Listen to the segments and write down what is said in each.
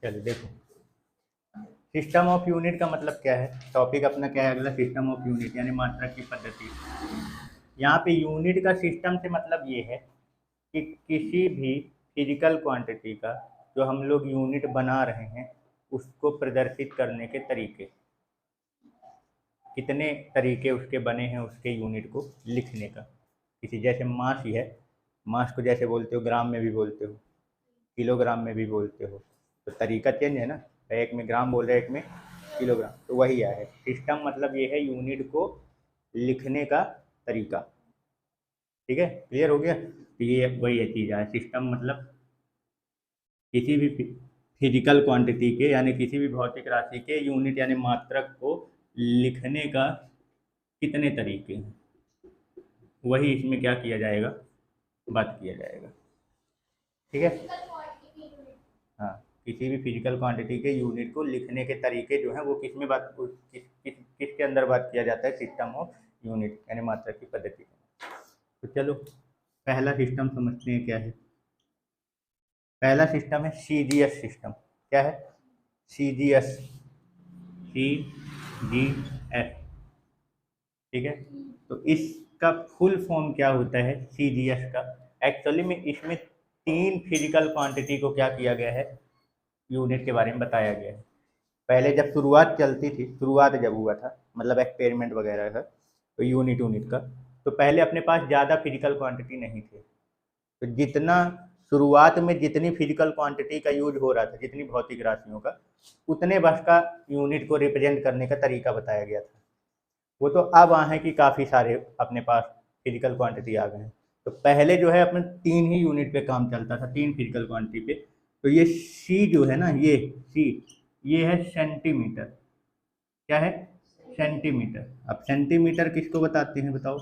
चलिए देखो, system of unit का मतलब क्या है। टॉपिक अपना क्या है अगला, सिस्टम ऑफ यूनिट यानी मात्रक की पद्धति। यहाँ पे यूनिट का सिस्टम से मतलब ये है कि किसी भी फिजिकल क्वांटिटी का जो हम लोग यूनिट बना रहे हैं उसको प्रदर्शित करने के तरीके, कितने तरीके उसके बने हैं उसके यूनिट को लिखने का। किसी जैसे मास ही है, मास को जैसे बोलते हो ग्राम में भी बोलते हो, किलोग्राम में भी बोलते हो, तो तरीका चेंज है ना। एक में ग्राम बोल रहे हैं, एक में किलोग्राम, तो वही है सिस्टम। मतलब ये है यूनिट को लिखने का तरीका। ठीक है, क्लियर हो गया। तो ये वही है चीज़ है सिस्टम। मतलब किसी भी फिजिकल क्वांटिटी के यानी किसी भी भौतिक राशि के यूनिट यानी मात्रक को लिखने का कितने तरीके हैं, वही इसमें क्या किया जाएगा, बात किया जाएगा। ठीक है। हाँ, किसी भी फिजिकल क्वांटिटी के यूनिट को लिखने के तरीके जो है वो किस में बात किसके अंदर बात किया जाता है, सिस्टम ऑफ यूनिट यानी मात्रक की पद्धति। तो चलो पहला सिस्टम समझते हैं क्या है। पहला सिस्टम है सीजीएस सिस्टम। क्या है? CGS, CGS। ठीक है, तो इसका फुल फॉर्म क्या होता है सीजीएस का। एक्चुअली में इसमें तीन फिजिकल क्वांटिटी को क्या किया गया है, यूनिट के बारे में बताया गया है। पहले जब शुरुआत चलती थी, शुरुआत जब हुआ था मतलब एक्सपेरिमेंट वगैरह का, तो यूनिट का, तो पहले अपने पास ज़्यादा फिजिकल क्वांटिटी नहीं थे। तो जितना शुरुआत में जितनी फिजिकल क्वांटिटी का यूज हो रहा था, जितनी भौतिक राशियों का, उतने बस का यूनिट को रिप्रेजेंट करने का तरीका बताया गया था। वो तो अब आए हैं कि काफ़ी सारे अपने पास फिजिकल क्वांटिटी आ गए हैं। तो पहले जो है अपने तीन ही यूनिट पे काम चलता था, तीन फिजिकल क्वांटिटी पे। तो ये सी जो है ना, ये है सेंटीमीटर। क्या है? सेंटीमीटर। अब सेंटीमीटर किसको बताते हैं बताओ?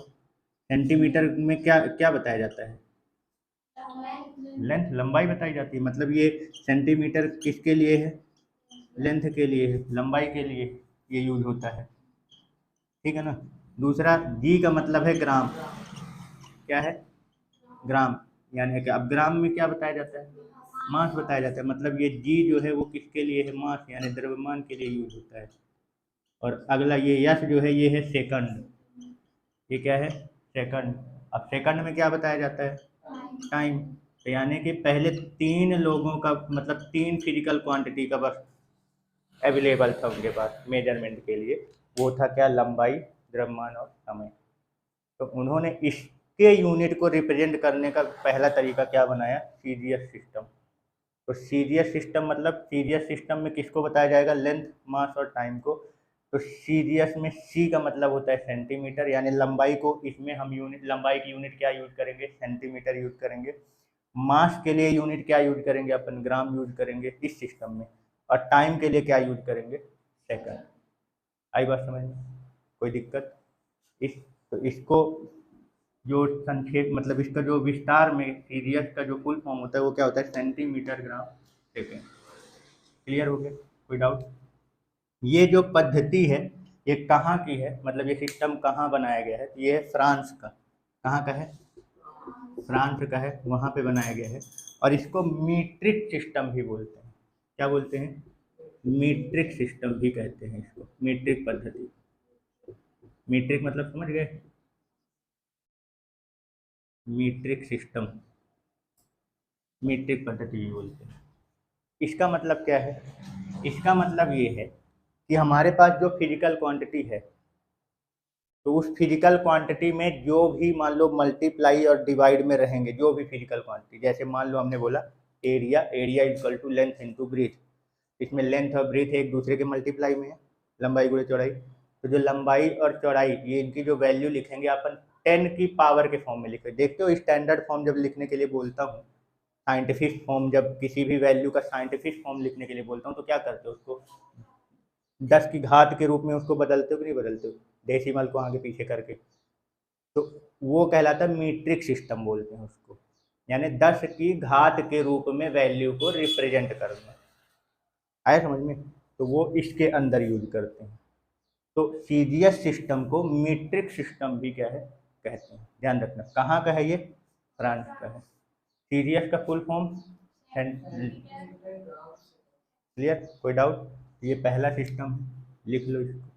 सेंटीमीटर में क्या क्या बताया जाता है? लेंथ, लंबाई बताई जाती है। मतलब ये सेंटीमीटर किसके लिए है? लेंथ के लिए है, लंबाई के लिए ये यूज होता है। ठीक है ना। दूसरा जी का मतलब है ग्राम। क्या है? ग्राम। यानी कि अब ग्राम में क्या बताया जाता है? मास बताया जाता है। मतलब ये जी जो है वो किसके लिए है? मास यानी द्रव्यमान के लिए यूज होता है। और अगला ये यश जो है ये है सेकंड। ये क्या है? सेकंड। अब सेकंड में क्या बताया जाता है? टाइम। तो यानी कि पहले तीन लोगों का मतलब तीन फिजिकल क्वांटिटी का बस अवेलेबल था उनके पास मेजरमेंट के लिए। वो था क्या? लंबाई, द्रव्यमान और समय। तो उन्होंने इसके यूनिट को रिप्रेजेंट करने का पहला तरीका क्या बनाया? CGS system. तो सीजीएस सिस्टम मतलब सीजीएस सिस्टम में किसको बताया जाएगा? लेंथ, मास और टाइम को। तो सीजीएस में सी का मतलब होता है सेंटीमीटर, यानी लंबाई को इसमें हम यूनिट, लंबाई की यूनिट क्या यूज करेंगे? सेंटीमीटर यूज करेंगे। मास के लिए यूनिट क्या यूज करेंगे अपन? ग्राम यूज करेंगे इस सिस्टम में। और टाइम के लिए क्या यूज करेंगे? सेकंड। आई बात समझ में? कोई दिक्कत? इस तो इसको जो संक्षेप मतलब इसका जो विस्तार में सीजीएस का जो फुल फॉर्म होता है वो क्या होता है? Centimetre gram second. क्लियर हो गया? कोई डाउट? ये जो पद्धति है ये कहाँ की है, मतलब ये सिस्टम कहाँ बनाया गया है? ये है फ्रांस का। कहाँ का है? फ्रांस का है, वहाँ पे बनाया गया है। और इसको मीट्रिक सिस्टम भी बोलते हैं। क्या बोलते हैं? मीट्रिक सिस्टम भी कहते हैं इसको, मीट्रिक पद्धति। मीट्रिक मतलब समझ गए? मीट्रिक सिस्टम, मीट्रिक पद्धति भी बोलते हैं। इसका मतलब क्या है? इसका मतलब ये है कि हमारे पास जो फिजिकल क्वांटिटी है, तो उस फिजिकल क्वांटिटी में जो भी मान लो मल्टीप्लाई और डिवाइड में रहेंगे, जो भी फिजिकल क्वांटिटी, जैसे मान लो हमने बोला area, area equal to length into breadth. इसमें लेंथ और ब्रीथ एक दूसरे के मल्टीप्लाई में है, लंबाई गुणे चौड़ाई। तो जो लंबाई और चौड़ाई ये इनकी जो वैल्यू लिखेंगे अपन 10 की पावर के फॉर्म में लिखेंगे। देखते हो स्टैंडर्ड फॉर्म जब लिखने के लिए बोलता हूँ, साइंटिफिक फॉर्म, जब किसी भी वैल्यू का साइंटिफिक फॉर्म लिखने के लिए बोलता हूँ तो क्या करते हो? उसको 10 की घात के रूप में उसको बदलते हो कि नहीं बदलते हो, डेसिमल को आगे पीछे करके। तो वो कहलाता है मीट्रिक सिस्टम बोलते हैं उसको, यानी 10 की घात के रूप में वैल्यू को रिप्रेजेंट करना। आया समझ में? तो वो इसके अंदर यूज करते हैं। तो सीजीएस सिस्टम को मीट्रिक सिस्टम भी क्या है कहते हैं। ध्यान रखना कहाँ का है ये? फ्रांस का है। सीजीएस का फुल फॉर्म क्लियर, कोई डाउट? ये पहला सिस्टम है, लिख लो इसको।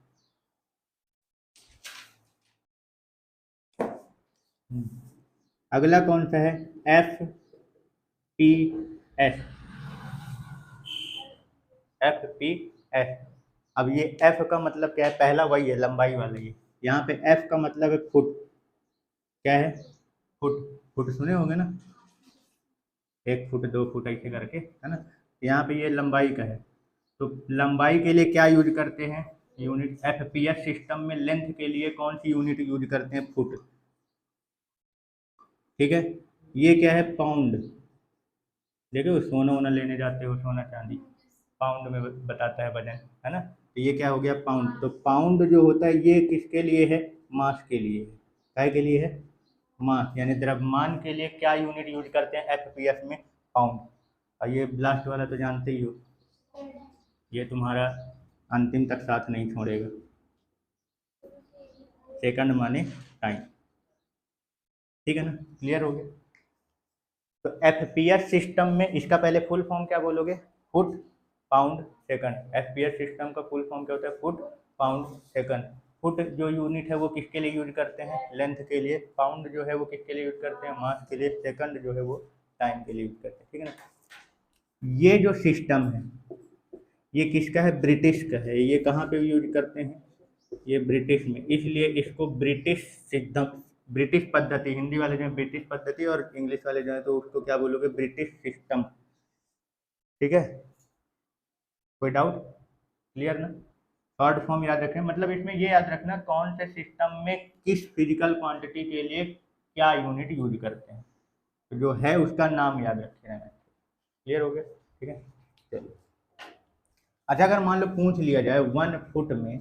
अगला कौन सा है? FPS। FPS। अब ये F का मतलब क्या है? पहला वही है, लंबाई वाला। ये यहाँ पे F का मतलब है फुट। क्या है? फुट। फुट सुने होंगे ना, 1 फुट 2 फुट ऐसे करके, है ना। यहाँ पे ये लंबाई का है। तो लंबाई के लिए क्या यूज करते हैं? यूनिट। FPS सिस्टम में लेंथ के लिए कौन सी यूनिट यूज करते हैं? फुट। ठीक है। ये क्या है? पाउंड। देखो सोना वोना लेने जाते हो, सोना चांदी, पाउंड में बताता है वजन, है ना। तो ये क्या हो गया? पाउंड। तो पाउंड जो होता है ये किसके लिए है? मास के लिए है। काय के लिए है? मास, यानी द्रव्यमान के लिए क्या यूनिट यूज करते हैं FPS में? पाउंड। और ये लास्ट वाला तो जानते ही हो, ये तुम्हारा अंतिम तक साथ नहीं छोड़ेगा। सेकंड माने टाइम। ठीक है ना, क्लियर हो गया? तो FPS सिस्टम में इसका पहले फुल फॉर्म क्या बोलोगे? Foot pound second. FPS system का फुल फॉर्म क्या होता है? Foot pound second. फुट जो यूनिट है वो किसके लिए यूज करते हैं? लेंथ के लिए। पाउंड जो है वो किसके लिए यूज करते हैं? मास के लिए। सेकंड जो है वो टाइम के लिए यूज करते हैं। ठीक है ना। ये जो सिस्टम है ये किसका है? ब्रिटिश का है। ये कहाँ पे यूज करते हैं? ये ब्रिटिश में, इसलिए इसको ब्रिटिश सिस्टम, ब्रिटिश पद्धति, हिंदी वाले जो है ब्रिटिश पद्धति, और इंग्लिश वाले जो है तो उसको क्या बोलोगे? British system. ठीक है, कोई डाउट? क्लियर ना? शॉर्ट फॉर्म याद रखें, मतलब इसमें ये याद रखना कौन से सिस्टम में किस फिजिकल क्वांटिटी के लिए क्या यूनिट यूज करते हैं, तो जो है उसका नाम याद रखे रहना। क्लियर हो गया? ठीक है, चलिए। अच्छा, अगर मान लो पूछ लिया जाए 1 फुट में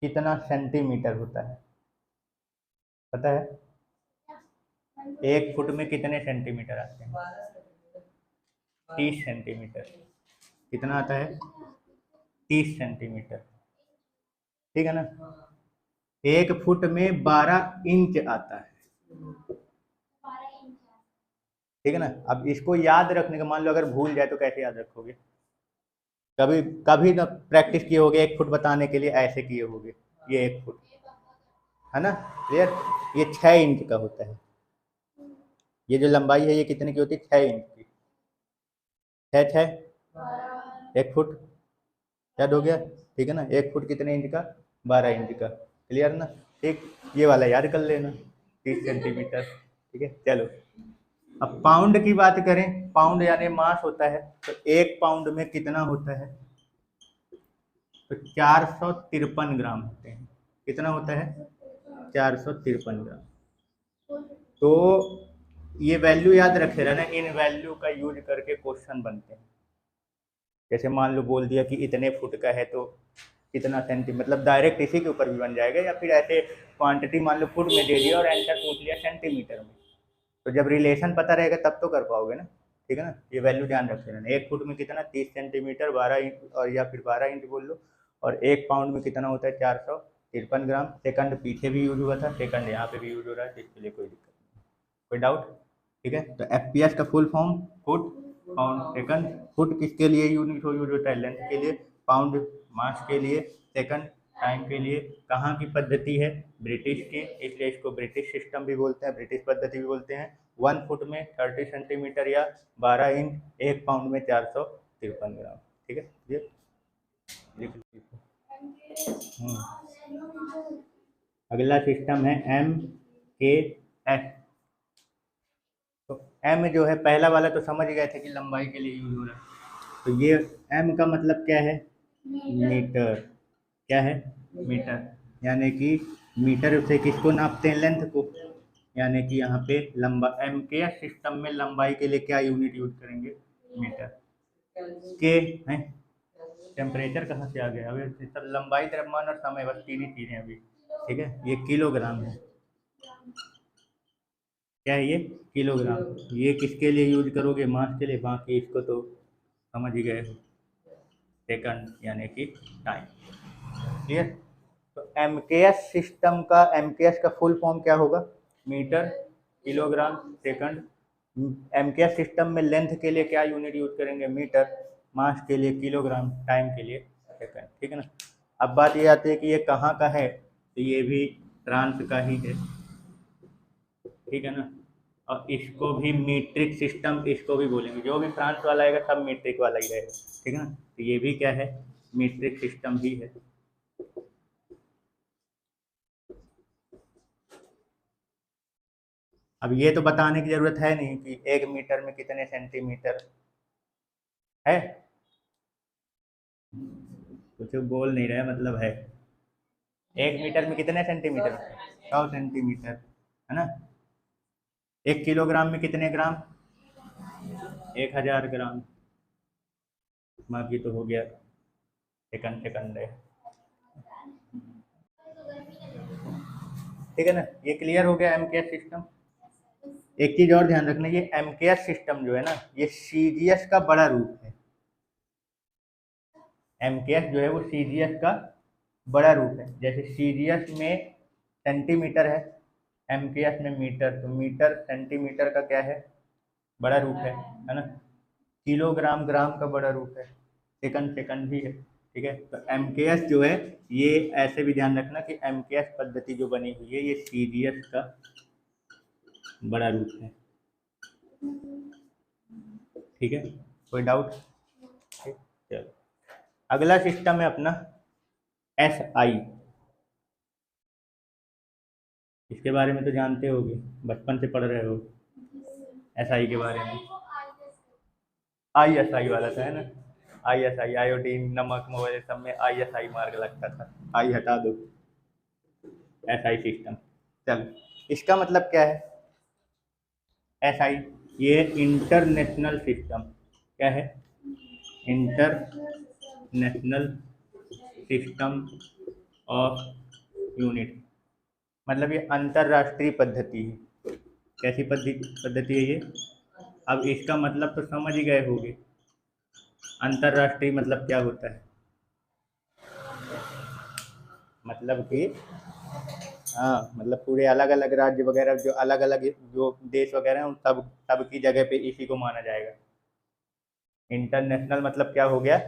कितना सेंटीमीटर होता है? पता है? 1 फुट में कितने सेंटीमीटर आते हैं? 30 सेंटीमीटर। कितना आता है? 30 सेंटीमीटर। ठीक है ना। 1 फुट में 12 इंच आता है। ठीक है ना। अब इसको याद रखने का, मान लो अगर भूल जाए तो कैसे याद रखोगे? कभी कभी ना प्रैक्टिस किए होगे 1 फुट बताने के लिए, ऐसे किए होगे, ये 1 फुट है ना। क्लियर? ये 6 इंच का होता है। ये जो लंबाई है ये कितने की होती है? 6 इंच की। 1 फुट याद हो गया? ठीक है ना। 1 फुट कितने इंच का? 12 इंच का। क्लियर ना? ठीक, ये वाला याद कर लेना, 30 सेंटीमीटर। ठीक है, चलो। अब पाउंड की बात करें, पाउंड यानी मास होता है, तो 1 पाउंड में कितना होता है? तो 453 ग्राम होते हैं। कितना होता है? 453 ग्राम। तो ये वैल्यू याद रखे रहना, इन वैल्यू का यूज करके क्वेश्चन बनते हैं। जैसे मान लो बोल दिया कि इतने फुट का है तो कितना सेंटी, मतलब डायरेक्ट इसी के ऊपर भी बन जाएगा, या फिर ऐसे क्वांटिटी मान लो फुट में दे दिया और आंसर पूछ लिया सेंटीमीटर में, तो जब रिलेशन पता रहेगा तब तो कर पाओगे ना। ठीक है ना, ये वैल्यू ध्यान रख लेना। 1 फुट में कितना? 30 सेंटीमीटर, 12 इंच, और या फिर 12 इंच बोल लो। और 1 पाउंड में कितना होता है? 453 ग्राम। सेकंड पीछे भी यूज हुआ था, सेकंड यहाँ पे भी यूज हो रहा है, तो इसके लिए कोई दिक्कत नहीं। कोई डाउट? ठीक है, तो FPS का full form foot pound second. Foot किसके लिए यूनिट यूज होता है? लेंथ के लिए। पाउंड मास के लिए। सेकंड टाइम के लिए। कहाँ की पद्धति है? ब्रिटिश की, इसलिए इसको ब्रिटिश सिस्टम भी बोलते हैं, ब्रिटिश पद्धति भी बोलते हैं। 1 फुट में 30 सेंटीमीटर या 12 इंच, 1 पाउंड में 453 ग्राम। ठीक है, ये लिख लीजिए। अगला सिस्टम है MKS। तो M जो है, पहला वाला तो समझ गए थे कि लंबाई के लिए यूज हो रहा है, तो ये M का मतलब क्या है? मीटर। क्या है? मीटर। यानी कि मीटर से किसको नापते हैं? लेंथ को। यानी कि यहाँ पे लंबा MKS सिस्टम में लंबाई के लिए क्या यूनिट यूज करेंगे? मीटर। के है। टेम्परेचर कहाँ से आ गया? अभी सब लंबाई, द्रव्यमान और समय, बस 3 ही चीजें अभी। ठीक है, ये किलोग्राम है। क्या है ये? किलोग्राम। ये किसके लिए यूज करोगे? मास के लिए। बाकी इसको तो समझ ही गए। सेकंड यानी कि टाइम। क्लियर? तो एमकेएस का फुल फॉर्म क्या होगा? Metre, kilogram, second, MKS system में लेंथ के लिए क्या यूनिट यूज करेंगे, मीटर, मास के लिए किलोग्राम, टाइम के लिए सेकंड, ठीक है ना। अब बात ये आती है कि ये कहाँ का है, तो ये भी फ्रांस का ही है, ठीक है ना। और इसको भी मीट्रिक सिस्टम इसको भी बोलेंगे, जो भी फ्रांस वाला आएगा सब मीट्रिक वाला ही रहेगा, ठीक है ना। तो ये भी क्या है, मीट्रिक सिस्टम ही है। अब ये तो बताने की जरूरत है नहीं कि 1 मीटर में कितने सेंटीमीटर है, कुछ बोल नहीं रहे, मतलब है 1 मीटर में कितने सेंटीमीटर, 100 सेंटीमीटर, है ना। 1 किलोग्राम में कितने ग्राम, 1000 ग्राम, बाकी तो हो गया सेकंड सेकंड है, ठीक है ना। ये क्लियर हो गया एमकेएस सिस्टम। एक चीज और ध्यान रखना, ये एमकेएस सिस्टम जो है ना, ये सीजीएस का बड़ा रूप है। एमकेएस जो है वो सीजीएस का बड़ा रूप है। जैसे सीजीएस में सेंटीमीटर है, एमकेएस में मीटर, तो मीटर सेंटीमीटर का क्या है, बड़ा रूप है ना। किलोग्राम ग्राम का बड़ा रूप है, सेकंड सेकंड भी है, ठीक है। तो एमकेएस जो है, ये ऐसे भी ध्यान रखना कि एमकेएस पद्धति जो बनी हुई है ये सीजीएस का बड़ा रूप है, ठीक है। कोई डाउट, ठीक, चलो अगला सिस्टम है अपना एसआई। इसके बारे में तो जानते होगे, बचपन से पढ़ रहे हो एसआई के बारे में। आईएसआई वाला था, है ना। आईएसआई, आयोडीन, नमक, मोबाइल सब में आईएसआई मार्क लगता था, आई हटा दो, एसआई सिस्टम। चलो इसका मतलब क्या है, एसआई, ये इंटरनेशनल सिस्टम, क्या है, इंटरनेशनल सिस्टम ऑफ यूनिट, मतलब ये अंतरराष्ट्रीय पद्धति है। कैसी पद्धति है ये, अब इसका मतलब तो समझ ही गए होंगे, अंतरराष्ट्रीय मतलब क्या होता है, मतलब कि हाँ, मतलब पूरे अलग अलग राज्य वगैरह, जो अलग अलग जो देश वगैरह हैं उन सब की जगह पे इसी को माना जाएगा। इंटरनेशनल मतलब क्या हो गया,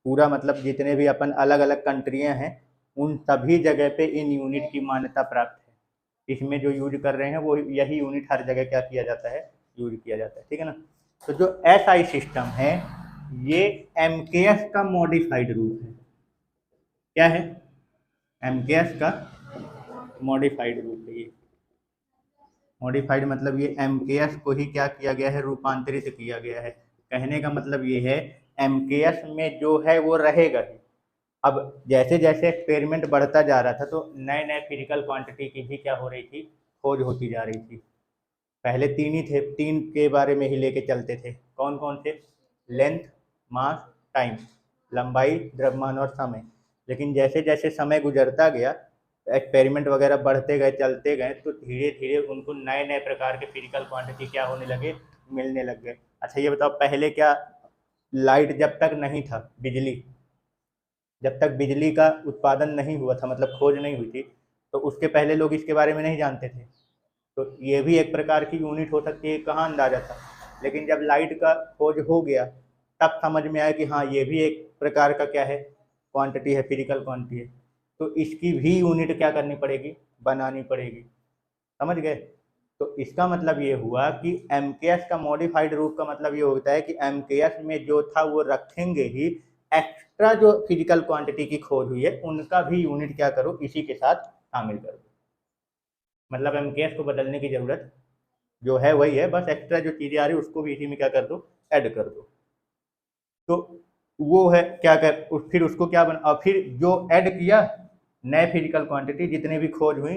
पूरा मतलब जितने भी अपन अलग अलग कंट्रियां हैं उन सभी जगह पे इन यूनिट की मान्यता प्राप्त है। इसमें जो यूज कर रहे हैं वो यही यूनिट हर जगह क्या किया जाता है, यूज किया जाता है, ठीक है ना। तो जो एसआई सिस्टम है ये एमकेएस का मॉडिफाइड रूप है। क्या है, एमकेएस का मॉडिफाइड रूप है ये। मॉडिफाइड मतलब ये एमकेएस को ही क्या किया गया है, रूपांतरित किया गया है। कहने का मतलब ये है एमकेएस में जो है वो रहेगा ही। अब जैसे जैसे एक्सपेरिमेंट बढ़ता जा रहा था तो नए नए फिजिकल क्वांटिटी की भी क्या हो रही थी, खोज होती जा रही थी। पहले तीन ही थे, तीन के बारे में ही लेके चलते थे, कौन कौन थे, लेंथ, मास, टाइम, लंबाई, द्रव्यमान और समय। लेकिन जैसे जैसे समय गुजरता गया, एक्सपेरिमेंट वगैरह बढ़ते गए, चलते गए, तो धीरे धीरे उनको नए नए प्रकार के फिजिकल क्वांटिटी क्या होने लगे, मिलने लग गए। अच्छा ये बताओ, पहले क्या, लाइट जब तक नहीं था, बिजली जब तक बिजली का उत्पादन नहीं हुआ था, मतलब खोज नहीं हुई थी, तो उसके पहले लोग इसके बारे में नहीं जानते थे। तो ये भी एक प्रकार की यूनिट हो सकती है, कहाँ अंदाजा था। लेकिन जब लाइट का खोज हो गया तब समझ में आया कि हाँ ये भी एक प्रकार का क्या है, क्वांटिटी है, फिजिकल क्वांटिटी है। तो इसकी भी यूनिट क्या करनी पड़ेगी, बनानी पड़ेगी, समझ गए। तो इसका मतलब ये हुआ कि एमकेएस का मॉडिफाइड रूप का मतलब ये होता है कि एमकेएस में जो था वो रखेंगे ही, एक्स्ट्रा जो फिजिकल क्वांटिटी की खोज हुई है उनका भी यूनिट क्या करो, इसी के साथ शामिल कर दो। मतलब एमकेएस को बदलने की जरूरत जो है वही है, बस एक्स्ट्रा जो चीजें आ रही है उसको भी इसी में क्या कर दो, ऐड कर दो। तो वो है क्या कर, फिर उसको क्या बना, और फिर जो ऐड किया नए फिजिकल क्वांटिटी जितने भी खोज हुई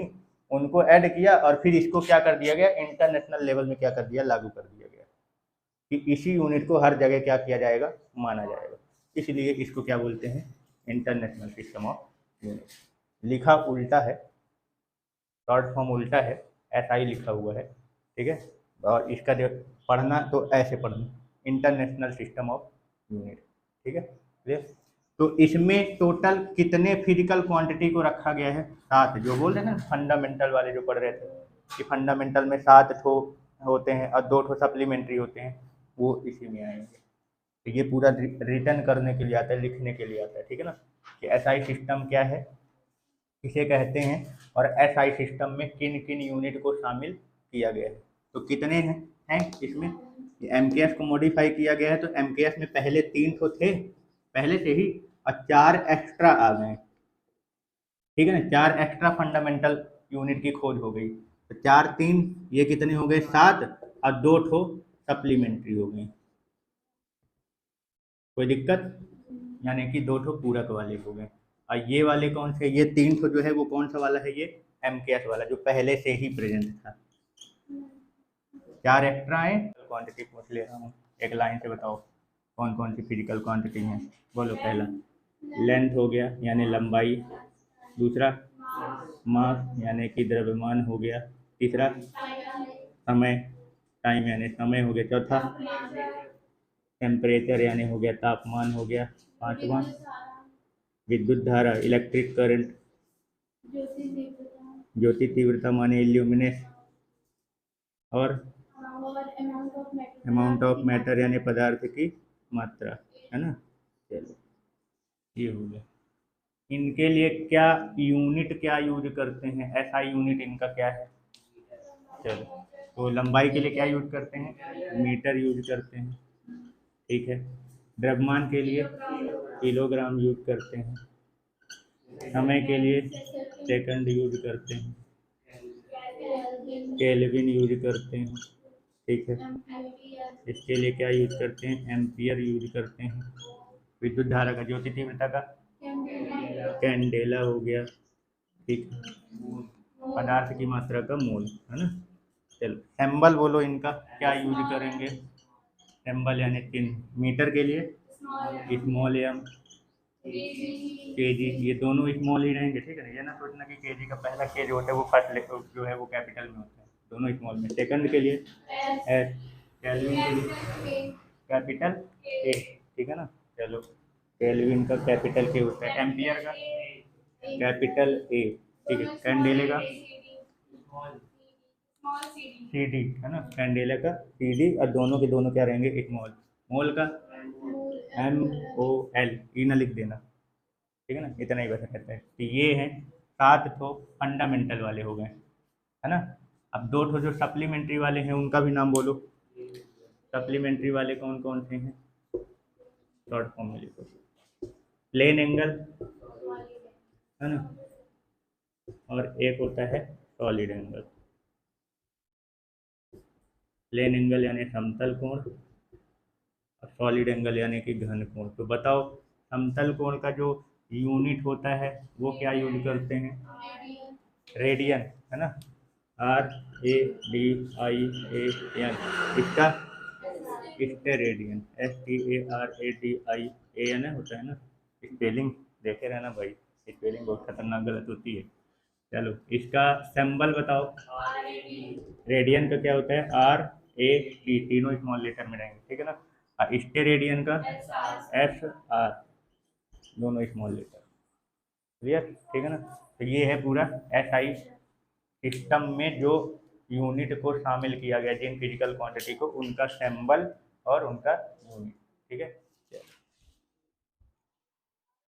उनको ऐड किया, और फिर इसको क्या कर दिया गया, इंटरनेशनल लेवल में क्या कर दिया, लागू कर दिया गया कि इसी यूनिट को हर जगह क्या किया जाएगा, माना जाएगा। इसलिए इसको क्या बोलते हैं, इंटरनेशनल सिस्टम ऑफ यूनिट। लिखा उल्टा है, शॉर्ट फॉर्म उल्टा है, एसआई लिखा हुआ है, ठीक है। और इसका जो पढ़ना तो ऐसे पढ़ना, इंटरनेशनल सिस्टम ऑफ यूनिट, ठीक है, क्लियर। तो इसमें टोटल कितने फिजिकल क्वांटिटी को रखा गया है, 7, जो बोल रहे हैं ना फंडामेंटल वाले जो पढ़ रहे थे कि फंडामेंटल में 7 ठो होते हैं और 2 सप्लीमेंट्री होते हैं, वो इसी में आएंगे। तो ये पूरा रिटर्न करने के लिए आता है, लिखने के लिए आता है, ठीक है ना, कि एसआई सिस्टम क्या है, किसे कहते हैं, और एसआई सिस्टम में किन किन यूनिट को शामिल किया गया है। तो कितने हैं इसमें, एमकेएस को मॉडिफाई किया गया है, तो एमकेएस में पहले 3 तो थे पहले से ही, और 4 एक्स्ट्रा आ गए, ठीक है ना, 4 एक्स्ट्रा फंडामेंटल यूनिट की खोज हो गई। तो 4 3 ये कितने हो गए, 7, और 2 सप्लीमेंट्री हो गए। कोई दिक्कत, यानी कि 2 पूरक वाले हो गए। और ये वाले कौन से, ये 3 जो है वो कौन सा वाला है, ये एमकेएस वाला जो पहले से ही प्रेजेंट था। 4 एक्स्ट्रा है, क्वांटिटी पूछ ले रहा हूँ, एक लाइन से बताओ कौन कौन सी फिजिकल क्वांटिटी हैं। बोलो, पहला लेंथ हो गया यानी लंबाई, दूसरा मास यानी कि द्रव्यमान हो गया, तीसरा समय, टाइम यानी समय हो गया, चौथा टेम्परेचर यानी हो गया तापमान हो गया, पांचवा विद्युत धारा इलेक्ट्रिक करंट, ज्योति तीव्रता माने इल्यूमिनेस, और अमाउंट ऑफ मैटर यानी पदार्थ की मात्रा, है ना। चलो ये हो गया। इनके लिए क्या यूनिट क्या यूज करते हैं, एसआई यूनिट इनका क्या है। चलो, तो लंबाई के लिए क्या यूज करते हैं, मीटर यूज करते हैं, ठीक है। द्रव्यमान के लिए किलोग्राम यूज करते हैं, समय के लिए सेकंड यूज करते हैं, केल्विन यूज करते हैं, ठीक है। इसके लिए क्या यूज करते हैं, एम्पियर यूज करते हैं। विद्युत धारा का, ज्योति तीव्रता का कैंडेला हो गया, ठीक है। पदार्थ की मात्रा का मोल, है ना। चलो एम्बल बोलो, इनका क्या यूज करेंगे, एम्बल यानी चिन्ह। मीटर के लिए स्मॉल एम, केजी, ये दोनों स्मॉल ही रहेंगे, ठीक है ना। ये ना सोचना कि केजी का पहला के जो होता है वो फर्स्ट जो है वो कैपिटल में होता है, दोनों स्मॉल में। सेकंड के लिए एस, केल्विन के लिए कैपिटल ए, ठीक है ना। चलो केल्विन का कैपिटल के होता है, एम्पियर का कैपिटल ए, ठीक है। कैंडेले का सी डी, है ना, कैंडेला का सी डी, और दोनों के दोनों क्या रहेंगे, स्मॉल। मोल का एम ओ एल, ई ना लिख देना, ठीक है ना, इतना ही बचा रहता है। तो ये हैं 7 तो फंडामेंटल वाले हो गए, है ना। अब 2 जो सप्लीमेंट्री वाले हैं उनका भी नाम बोलो। सप्लीमेंट्री वाले कौन कौन से हैं, शॉर्ट फॉर्म में लिखो। प्लेन एंगल, है ना, और एक होता है सॉलिड एंगल। प्लेन एंगल यानी समतल कोण, और सॉलिड एंगल यानी कि घन कोण। तो बताओ समतल कोण का जो यूनिट होता है वो क्या यूज करते हैं, रेडियन, है ना, R A D I A N. इसका steradian, S T A R A D I A N होता है ना। स्पेलिंग देखे रहना भाई, स्पेलिंग बहुत खतरनाक गलत होती है। चलो इसका सिंबल बताओ, रेडियन का क्या होता है, आर ए डी, तीनों स्मॉल लेटर में रहेंगे, ठीक है ना। और स्टेरेडियन का एस आर, दोनों स्मॉल लेटर, क्लियर, ठीक है ना। तो ये है पूरा एसआई सिस्टम में जो यूनिट को शामिल किया गया, जिन फिजिकल क्वांटिटी को, उनका सिंबल और उनका यूनिट, ठीक है।